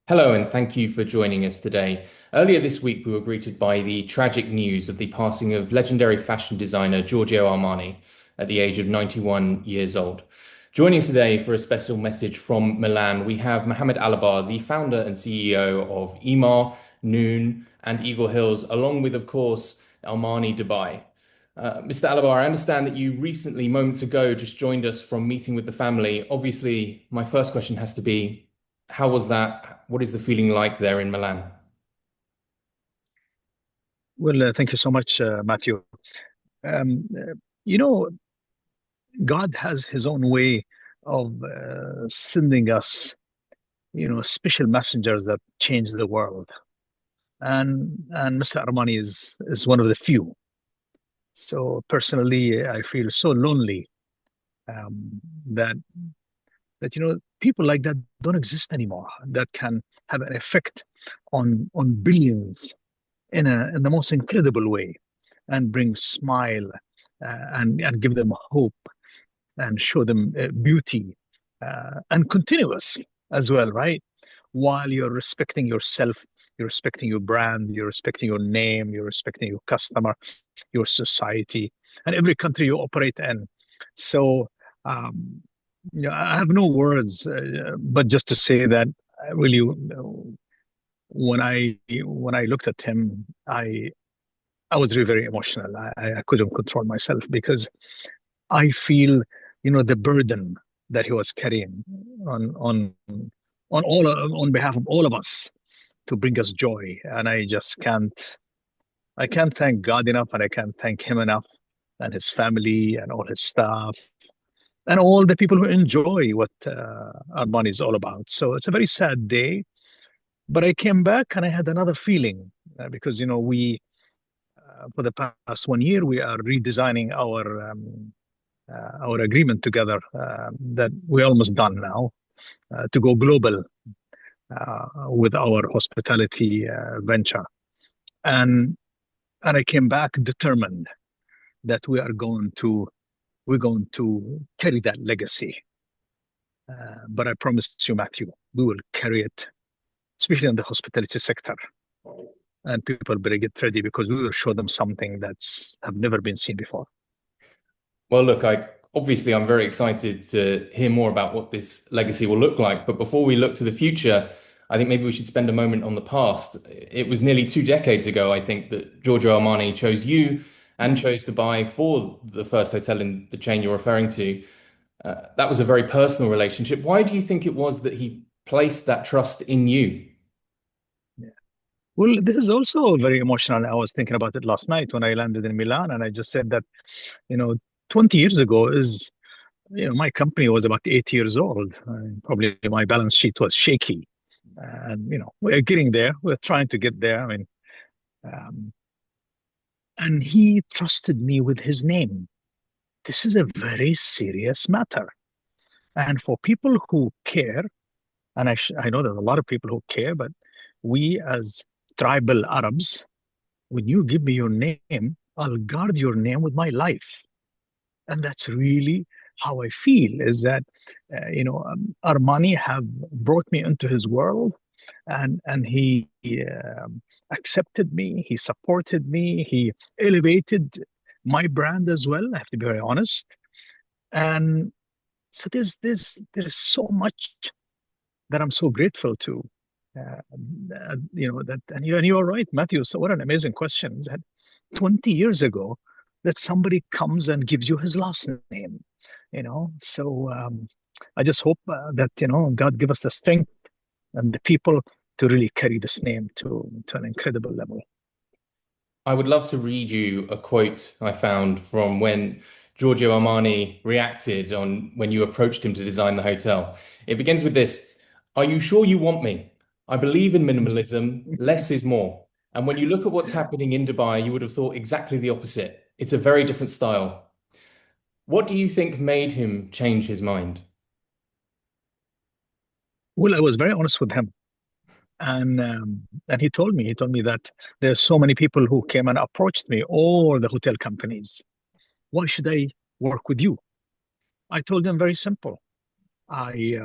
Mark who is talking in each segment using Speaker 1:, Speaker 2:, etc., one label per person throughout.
Speaker 1: Hello, and thank you for joining us today. Earlier this week, we were greeted by the tragic news of the passing of legendary fashion designer Giorgio Armani at the age of 91 years old. Joining us today for a special message from Milan, we have Mohammed Alabar, the founder and CEO of Emaar, Noon, and Eagle Hills, along with, of course, Armani Dubai. Mr. Alabar, I understand that you recently, moments ago, just joined us from meeting with the family. Obviously, my first question has to be, how was that? What is the feeling like there in Milan?
Speaker 2: Well, thank you so much, Matthew. Um, uh, you know, God has his own way of sending us, special messengers that change the world. And Mr. Armani is one of the few. So personally, I feel so lonely um, that people like that don't exist anymore. That can have an effect on billions in the most incredible way, and bring smile and give them hope and show them beauty and continuous as well, right? While you're respecting yourself, you're respecting your brand, you're respecting your name, you're respecting your customer, your society, and every country you operate in. So, I have no words, but just to say that really, when I looked at him, I was really very emotional. I couldn't control myself because I feel, the burden that he was carrying on on on behalf of all of us to bring us joy. And I can't thank God enough, and I can't thank him enough, and his family and all his staff and all the people who enjoy what Armani is all about. So it's a very sad day, but I came back and I had another feeling because we for the past 1 year we are redesigning our agreement together that we're almost done now to go global with our hospitality venture. And and I came back determined that we're going to carry that legacy. But I promise you, Matthew, we will carry it, especially in the hospitality sector. And people better get ready because we will show them something that's have never been seen before.
Speaker 1: Well, look, I'm very excited to hear more about what this legacy will look like. But before we look to the future, I think maybe we should spend a moment on the past. It was nearly 2 decades ago, I think, that Giorgio Armani chose you and chose to buy for the first hotel in the chain you're referring to. That was a very personal relationship. Why do you think it was that he placed that trust in you?
Speaker 2: Yeah. Well, this is also very emotional. I was thinking about it last night when I landed in Milan, and I just said that, you know, 20 years ago is, my company was about 8 years old. Probably my balance sheet was shaky. And, we're getting there. We're trying to get there. I mean, um, and he trusted me with his name. This is a very serious matter. And for people who care, and I know there's a lot of people who care, but we as tribal Arabs, when you give me your name, I'll guard your name with my life. And that's really how I feel is that, Armani have brought me into his world, and he accepted me, he supported me, he elevated my brand as well. I have to be very honest. And so there is so much that I'm so grateful to. Uh, and you're right, Matthew. So what an amazing question. That 20 years ago, that somebody comes and gives you his last name. So I just hope that God give us the strength and the people to really carry this name to an incredible level.
Speaker 1: I would love to read you a quote I found from when Giorgio Armani reacted on when you approached him to design the hotel. It begins with this: "Are you sure you want me? I believe in minimalism. Less is more. And when you look at what's happening in Dubai, you would have thought exactly the opposite. It's a very different style." What do you think made him change his mind?
Speaker 2: Well, I was very honest with him, and he told me that there's so many people who came and approached me, all the hotel companies. Why should I work with you? I told them very simple. I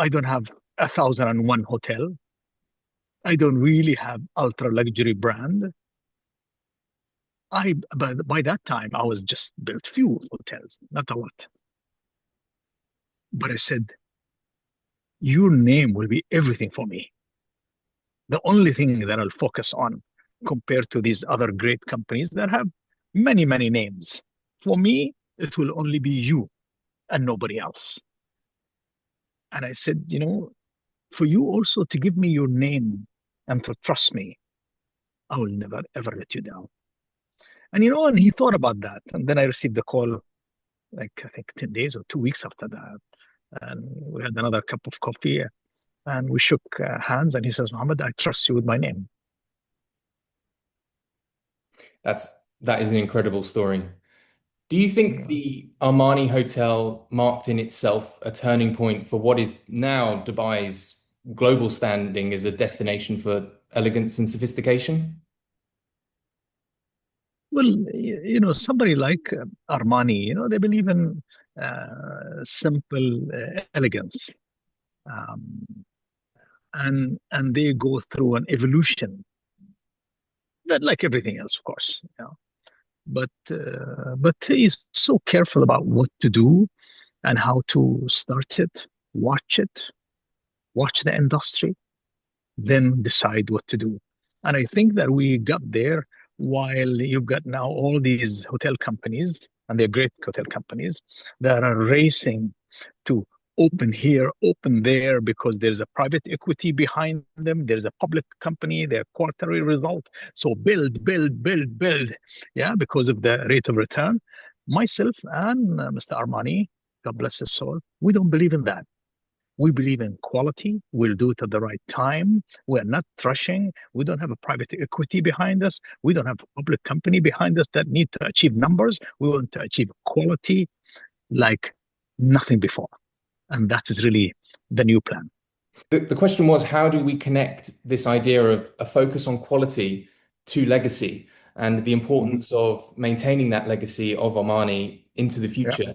Speaker 2: don't have 1001 hotel. I don't really have ultra luxury brand. But by that time, I was just built few hotels, not a lot. But I said, your name will be everything for me. The only thing that I'll focus on compared to these other great companies that have many, many names. For me, it will only be you and nobody else. And I said, for you also to give me your name and to trust me, I will never, ever let you down. And he thought about that. And then I received the call, like, I think 10 days or 2 weeks after that. And we had another cup of coffee and we shook hands. And he says, Muhammad, I trust you with my name.
Speaker 1: That is an incredible story. Do you think the Armani Hotel marked in itself a turning point for what is now Dubai's global standing as a destination for elegance and sophistication?
Speaker 2: Well, somebody like Armani, they believe in simple elegance. And they go through an evolution that, like everything else, of course, but he's so careful about what to do and how to start it, watch the industry, then decide what to do. And I think that we got there while you've got now all these hotel companies, and they're great hotel companies, that are racing to open here, open there, because there's a private equity behind them. There's a public company, their quarterly result. So build, build, build, build. Yeah, because of the rate of return. Myself and Mr. Armani, God bless his soul, we don't believe in that. We believe in quality. We'll do it at the right time. We're not rushing. We don't have a private equity behind us. We don't have a public company behind us that need to achieve numbers. We want to achieve quality like nothing before. And that is really the new plan.
Speaker 1: The question was, how do we connect this idea of a focus on quality to legacy and the importance of maintaining that legacy of Armani into the future?
Speaker 2: Yeah.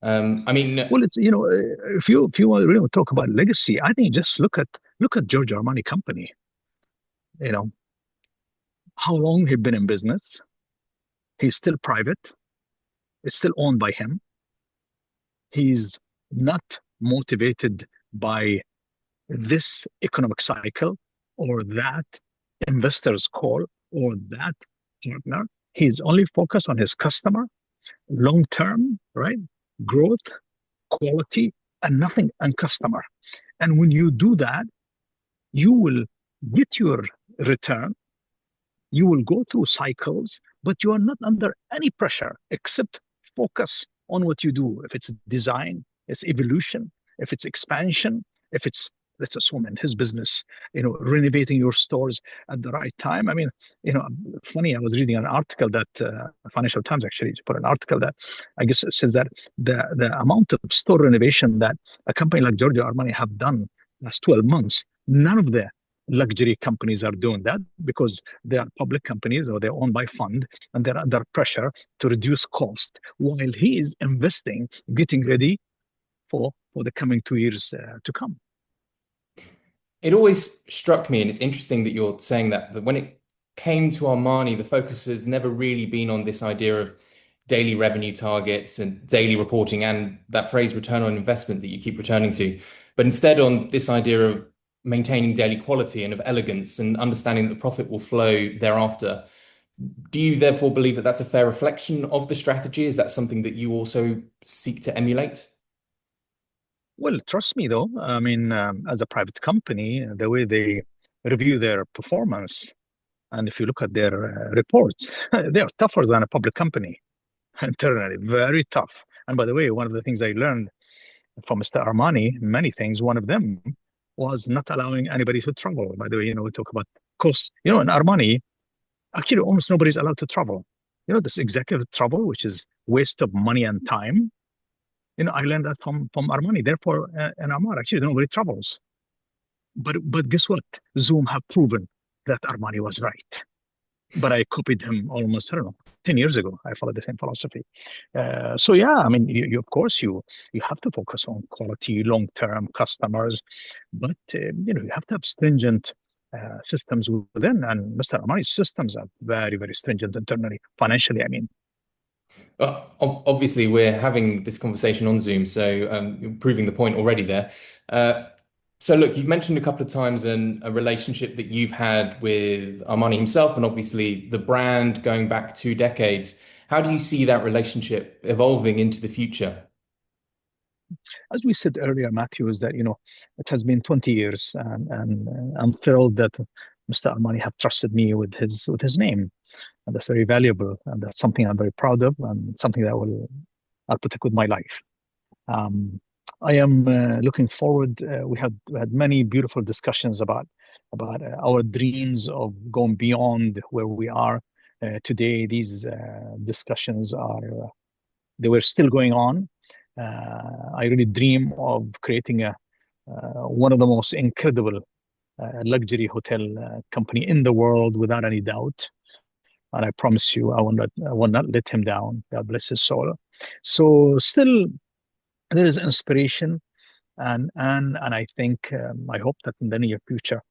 Speaker 1: Well,
Speaker 2: it's if you want to really talk about legacy, I think just look at Giorgio Armani company. How long he'd been in business. He's still private. It's still owned by him. He's not motivated by this economic cycle or that investor's call or that partner. He's only focused on his customer, long term, right? Growth, quality, and nothing and customer. And when you do that, you will get your return. You will go through cycles, but you are not under any pressure except focus on what you do. If it's design, it's evolution, if it's expansion, if it's, let's assume in his business, renovating your stores at the right time. Funny, I was reading an article that Financial Times actually put an article that I guess it says that the amount of store renovation that a company like Giorgio Armani have done last 12 months, none of the luxury companies are doing that because they are public companies or they're owned by fund and they're under pressure to reduce cost while he is investing, getting ready for the coming 2 years to come.
Speaker 1: It always struck me, and it's interesting that you're saying that when it came to Armani, the focus has never really been on this idea of daily revenue targets and daily reporting and that phrase return on investment that you keep returning to, but instead on this idea of maintaining daily quality and of elegance and understanding that the profit will flow thereafter. Do you therefore believe that that's a fair reflection of the strategy? Is that something that you also seek to emulate?
Speaker 2: Well, trust me, though. As a private company, the way they review their performance, and if you look at their reports, they are tougher than a public company internally, very tough. And by the way, one of the things I learned from Mr. Armani, many things, one of them was not allowing anybody to travel. By the way, we talk about costs. In Armani, actually almost nobody's allowed to travel. This executive travel, which is waste of money and time. I learned that from Armani. Therefore, in Armani, actually, nobody travels. But guess what? Zoom have proven that Armani was right. but I copied him almost, I don't know, 10 years ago. I followed the same philosophy. So yeah, I mean, you of course you have to focus on quality, long-term customers, but you have to have stringent systems within. And Mr. Armani's systems are very, very stringent internally, financially. I mean,
Speaker 1: Obviously, we're having this conversation on Zoom, so you're proving the point already there. Uh, so, look, you've mentioned a couple of times a relationship that you've had with Armani himself, and obviously the brand going back 2 decades. How do you see that relationship evolving into the future?
Speaker 2: as we said earlier, Matthew, is that it has been 20 years, and I'm thrilled that Mr. Armani have trusted me with his name, and that's very valuable, and that's something I'm very proud of, and something that I'll protect with my life. Um, I am looking forward. We had many beautiful discussions about our dreams of going beyond where we are today. These discussions they were still going on. I really dream of creating one of the most incredible luxury hotel company in the world, without any doubt. And I promise you, I will not let him down. God bless his soul. So still, there is inspiration, and I think I hope that in the near future,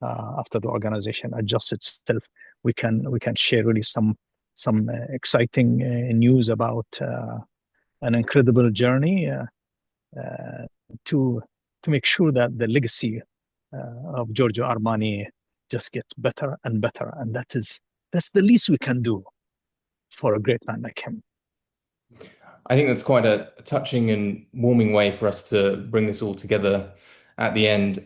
Speaker 2: after the organization adjusts itself, we can share really some exciting news about an incredible journey uh, to to make sure that the legacy of Giorgio Armani just gets better and better, and that's the least we can do for a great man like him.
Speaker 1: I think that's quite a touching and warming way for us to bring this all together at the end.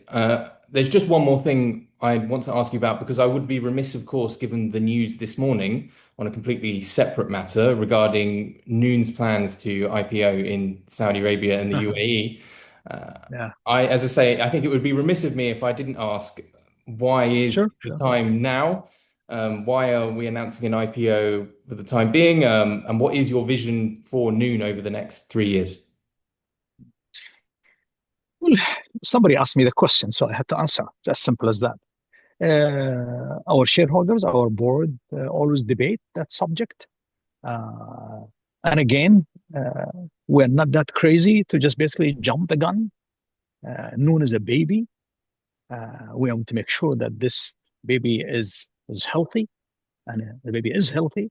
Speaker 1: There's just one more thing I want to ask you about because I would be remiss, of course, given the news this morning on a completely separate matter regarding Noon's plans to IPO in Saudi Arabia and the UAE. Uh,
Speaker 2: Yeah,
Speaker 1: as I say, I think it would be remiss of me if I didn't ask why is
Speaker 2: sure,
Speaker 1: the
Speaker 2: sure.
Speaker 1: time now? Why are we announcing an IPO for the time being? And what is your vision for Noon over the next 3 years?
Speaker 2: Well, somebody asked me the question, so I had to answer. It's as simple as that. Our shareholders, our board, always debate that subject. Uh, and again, uh, we're not that crazy to just basically jump the gun. Noon is a baby. We want to make sure that this baby is healthy, and the baby is healthy.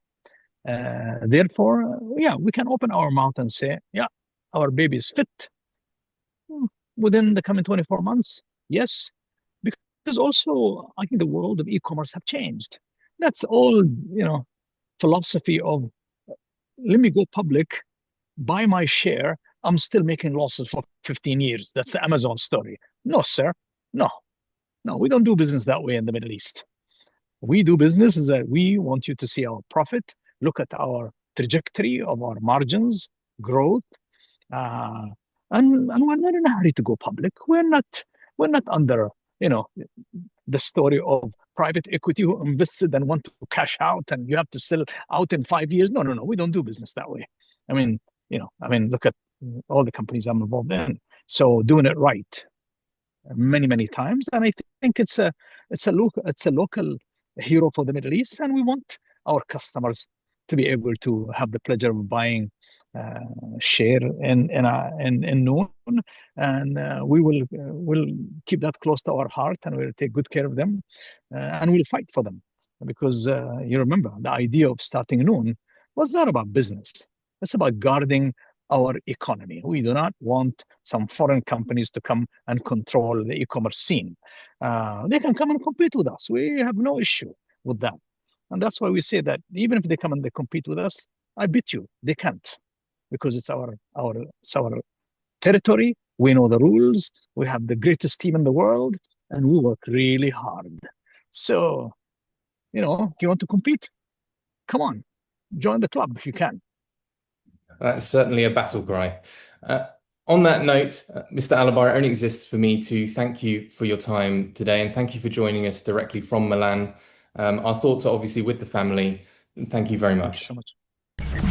Speaker 2: Therefore, yeah, we can open our mouth and say, yeah, our baby is fit. Hmm, within the coming 24 months. Yes, because also I think the world of e-commerce have changed. That's all, philosophy of let me go public, buy my share. I'm still making losses for 15 years. That's the Amazon story. No, sir. No, no, we don't do business that way in the Middle East. We do business is that we want you to see our profit, look at our trajectory of our margins, growth, uh, and we're not in a hurry to go public. We're not under you know the story of private equity who invested and want to cash out, and you have to sell out in 5 years. No, no, no. We don't do business that way. I mean, look at all the companies I'm involved in. So doing it right many, many times, and I think it's a local hero for the Middle East, and we want our customers to be able to have the pleasure of buying uh, share in Noon, and we'll keep that close to our heart, and we'll take good care of them, and we'll fight for them because you remember the idea of starting Noon was not about business. It's about guarding our economy. We do not want some foreign companies to come and control the e-commerce scene. They can come and compete with us. We have no issue with that. And that's why we say that even if they come and they compete with us, I bet you they can't because it's our territory. We know the rules. We have the greatest team in the world, and we work really hard. So, if you want to compete, come on, join the club if you can.
Speaker 1: That's certainly a battle cry. Uh, on that note, Mr. Alabar, it only exists for me to thank you for your time today and thank you for joining us directly from Milan. Our thoughts are obviously with the family. Thank you very
Speaker 2: Thank you
Speaker 1: much.
Speaker 2: so much.